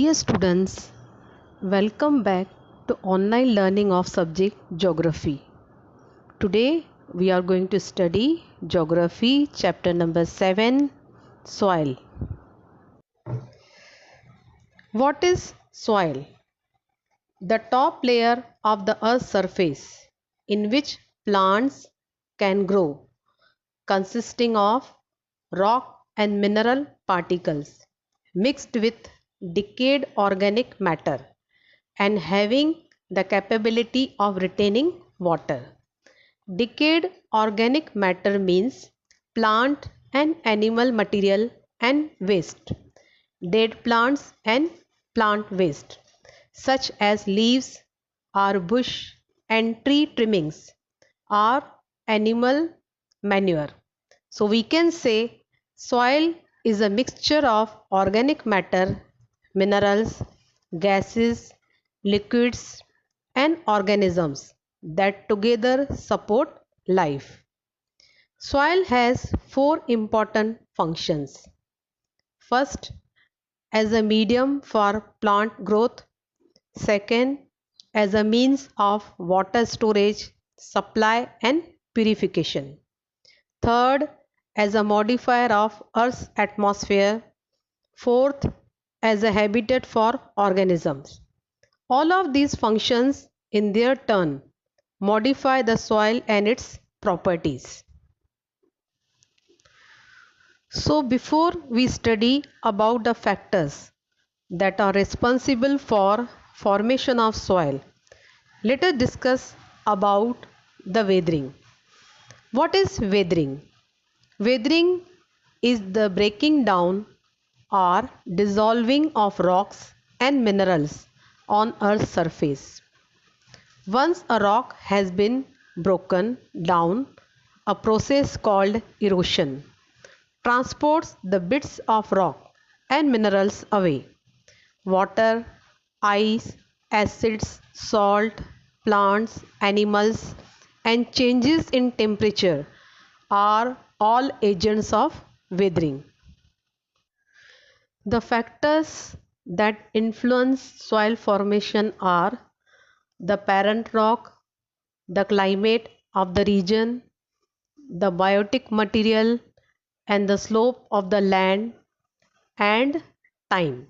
Dear students, welcome back to online learning of subject Geography. Today we are going to study Geography chapter number 7, Soil. What is soil? The top layer of the earth's surface in which plants can grow, consisting of rock and mineral particles mixed with decayed organic matter and having the capability of retaining water. Decayed organic matter means plant and animal material and waste, dead plants and plant waste, such as leaves or bush and tree trimmings or animal manure. So we can say soil is a mixture of organic matter, minerals, gases, liquids, and organisms that together support life. Soil has four important functions. First, as a medium for plant growth. Second, as a means of water storage, supply, and purification. Third, as a modifier of Earth's atmosphere. Fourth, as a habitat for organisms. All of these functions in their turn modify the soil and its properties. So before we study about the factors that are responsible for formation of soil, let us discuss about the weathering. What is weathering? Weathering is the breaking down or dissolving of rocks and minerals on Earth's surface. Once a rock has been broken down, a process called erosion transports the bits of rock and minerals away. Water, ice, acids, salt, plants, animals, and changes in temperature are all agents of weathering. The factors that influence soil formation are the parent rock, the climate of the region, the biotic material, and the slope of the land, and time.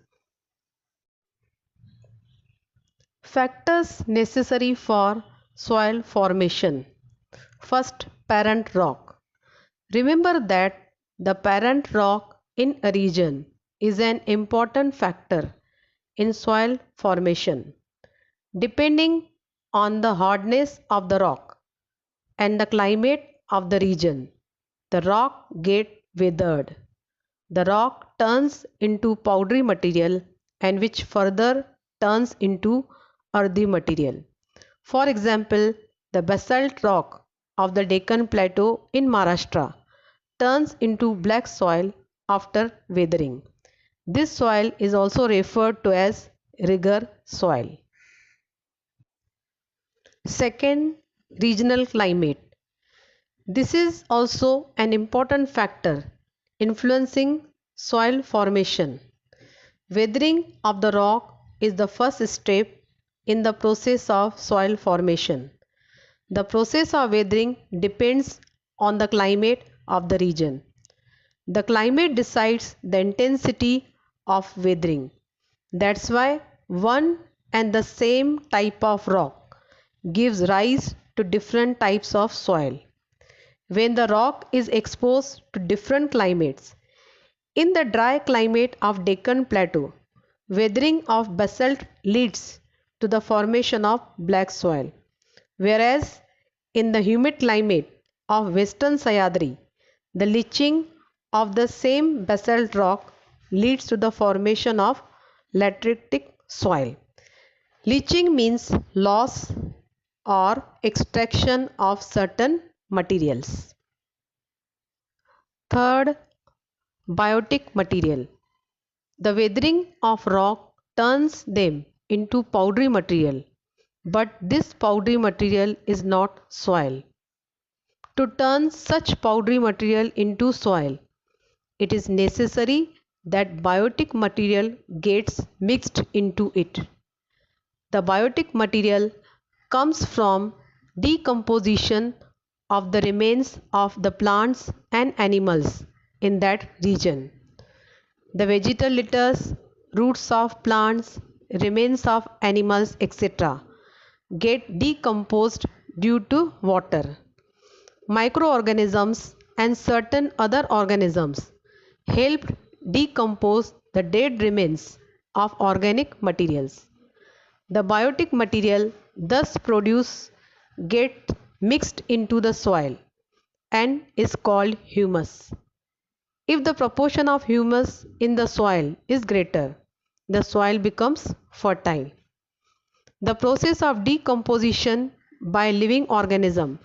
Factors necessary for soil formation. First, parent rock. Remember that the parent rock in a region is an important factor in soil formation. Depending on the hardness of the rock and the climate of the region, the rock gets weathered. The rock turns into powdery material and which further turns into earthy material. For example, the basalt rock of the Deccan Plateau in Maharashtra turns into black soil after weathering. This soil is also referred to as rigger soil. Second, regional climate. This is also an important factor influencing soil formation. Weathering of the rock is the first step in the process of soil formation. The process of weathering depends on the climate of the region. The climate decides the intensity of weathering. That's why one and the same type of rock gives rise to different types of soil. When the rock is exposed to different climates, in the dry climate of Deccan Plateau, weathering of basalt leads to the formation of black soil, whereas in the humid climate of Western Sahyadri, the leaching of the same basalt rock leads to the formation of lateritic soil. Leaching means loss or extraction of certain materials. Third, biotic material. The weathering of rock turns them into powdery material, but this powdery material is not soil. To turn such powdery material into soil, it is necessary that biotic material gets mixed into it. The biotic material comes from decomposition of the remains of the plants and animals in that region. The vegetal litters, roots of plants, remains of animals, etc., get decomposed due to water. Microorganisms and certain other organisms helped decompose the dead remains of organic materials. The biotic material thus produced gets mixed into the soil and is called humus. If the proportion of humus in the soil is greater, the soil becomes fertile. The process of decomposition by living organism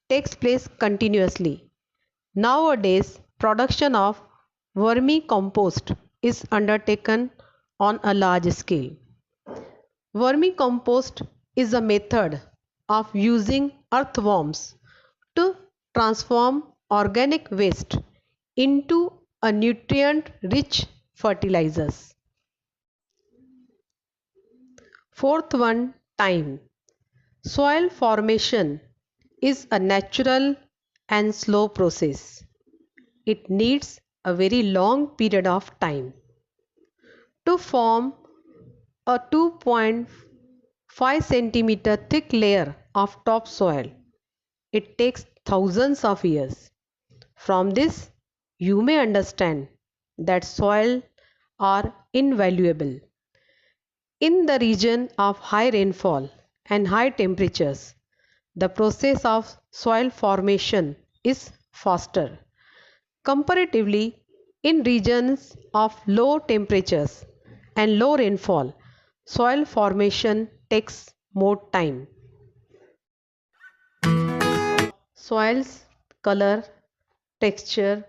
takes place continuously. Nowadays, production of vermicompost is undertaken on a large scale. Vermicompost is a method of using earthworms to transform organic waste into a nutrient rich fertilizers. Fourth one, time. Soil formation is a natural and slow process. It needs a very long period of time. To form a 2.5 centimeter thick layer of topsoil, it takes thousands of years. From this, you may understand that soil are invaluable. In the region of high rainfall and high temperatures, the process of soil formation is faster. Comparatively, in regions of low temperatures and low rainfall, soil formation takes more time. Soil's color, texture,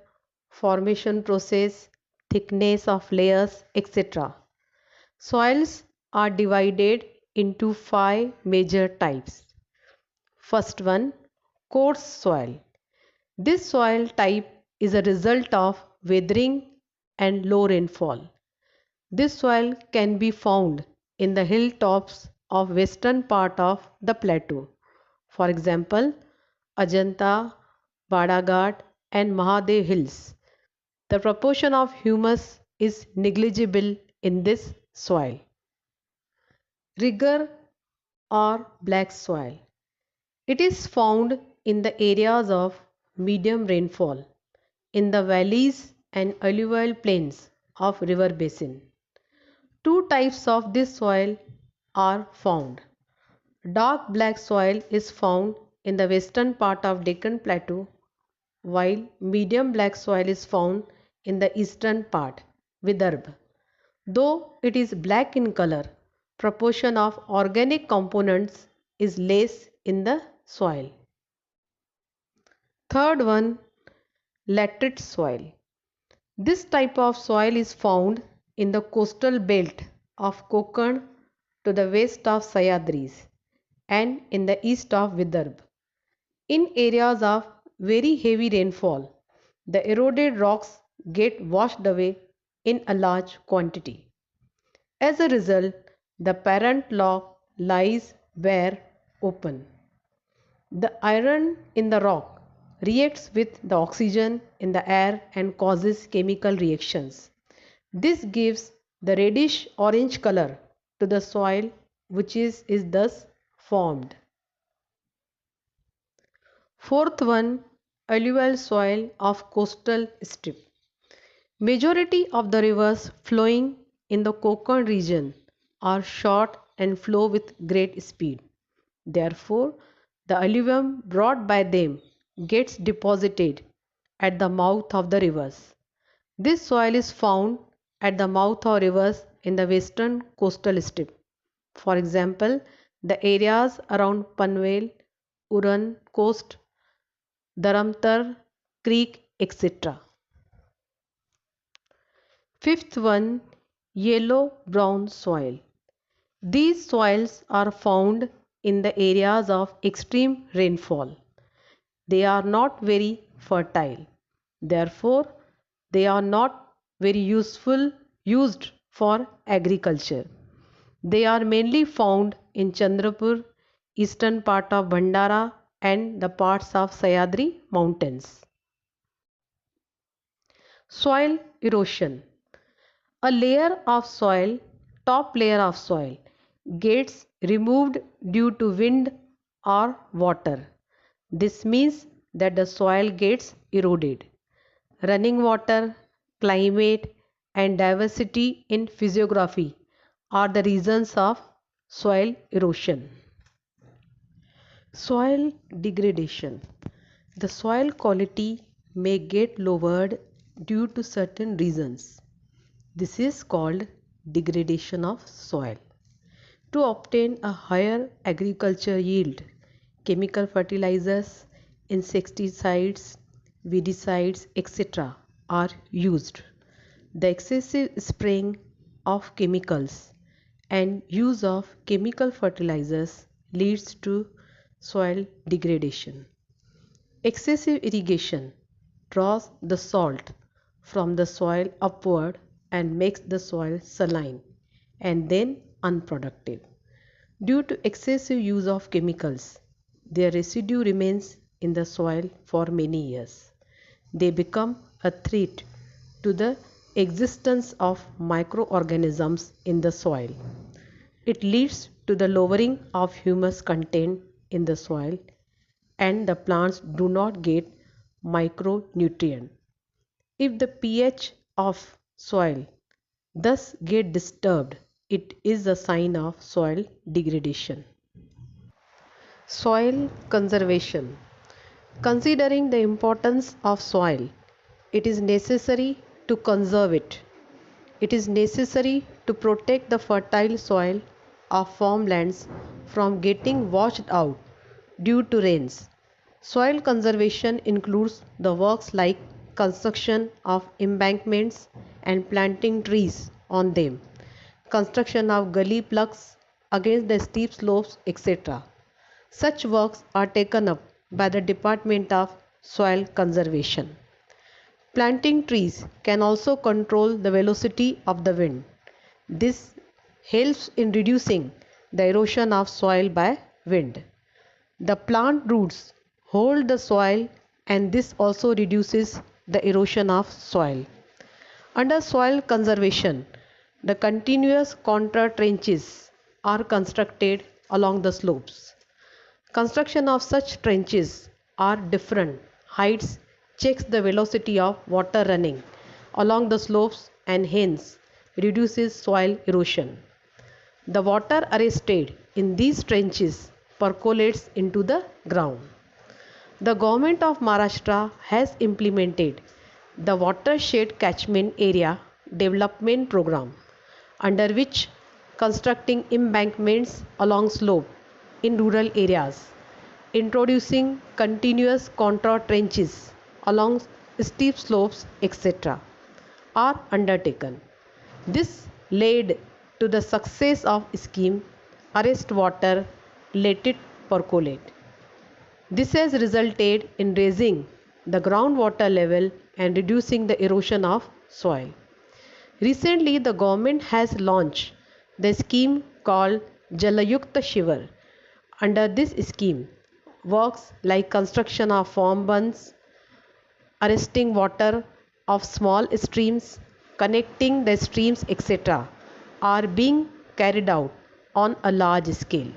formation process, thickness of layers, etc. Soils are divided into five major types. First one, coarse soil. This soil type is a result of weathering and low rainfall. This soil can be found in the hilltops of western part of the plateau. For example, Ajanta, Badaghat and Mahadev hills. The proportion of humus is negligible in this soil. Rigor or black soil. It is found in the areas of medium rainfall, in the valleys and alluvial plains of river basin. Two types of this soil are found. Dark black soil is found in the western part of Deccan Plateau, while medium black soil is found in the eastern part, Vidarbha. Though it is black in color, proportion of organic components is less in the soil. Third one, laterite soil. This type of soil is found in the coastal belt of Konkan to the west of Sahyadris and in the east of Vidarbha. In areas of very heavy rainfall, the eroded rocks get washed away in a large quantity. As a result, the parent rock lies bare open. The iron in the rock reacts with the oxygen in the air and causes chemical reactions. This gives the reddish orange color to the soil which is thus formed. Fourth one, alluvial soil of coastal strip. Majority of the rivers flowing in the Konkan region are short and flow with great speed. Therefore, the alluvium brought by them gets deposited at the mouth of the rivers. This soil is found at the mouth of rivers in the western coastal strip. For example, the areas around Panvel, Uran coast, Dharamtar Creek, etc. Fifth one, yellow brown soil. These soils are found in the areas of extreme rainfall. They are not very fertile. Therefore, they are not very useful used for agriculture. They are mainly found in Chandrapur, eastern part of Bhandara and the parts of Sayadri mountains. Soil erosion. A layer of soil, top layer of soil, gets removed due to wind or water. This means that the soil gets eroded. Running water, climate, and diversity in physiography are the reasons of soil erosion. Soil degradation. The soil quality may get lowered due to certain reasons. This is called degradation of soil. To obtain a higher agriculture yield, chemical fertilizers, insecticides, weedicides, etc. are used. The excessive spraying of chemicals and use of chemical fertilizers leads to soil degradation. Excessive irrigation draws the salt from the soil upward and makes the soil saline and then unproductive. Due to excessive use of chemicals, their residue remains in the soil for many years. They become a threat to the existence of microorganisms in the soil. It leads to the lowering of humus content in the soil and the plants do not get micronutrient. If the pH of soil thus get disturbed, it is a sign of soil degradation. Soil conservation. Considering the importance of soil, it is necessary to conserve it. It is necessary to protect the fertile soil of farmlands from getting washed out due to rains. Soil conservation includes the works like construction of embankments and planting trees on them, construction of gully plugs against the steep slopes, etc. Such works are taken up by the Department of Soil Conservation. Planting trees can also control the velocity of the wind. This helps in reducing the erosion of soil by wind. The plant roots hold the soil and this also reduces the erosion of soil. Under soil conservation, the continuous contour trenches are constructed along the slopes. Construction of such trenches are different heights checks the velocity of water running along the slopes and hence reduces soil erosion. The water arrested in these trenches percolates into the ground. The government of Maharashtra has implemented the Watershed Catchment Area Development Program, under which constructing embankments along slope in rural areas, introducing continuous contour trenches along steep slopes, etc., are undertaken. This led to the success of scheme Arrest Water, Let It Percolate. This has resulted in raising the groundwater level and reducing the erosion of soil. Recently, the government has launched the scheme called Jalayukta Shivar. Under this scheme, works like construction of farm bunds, arresting water of small streams, connecting the streams, etc., are being carried out on a large scale.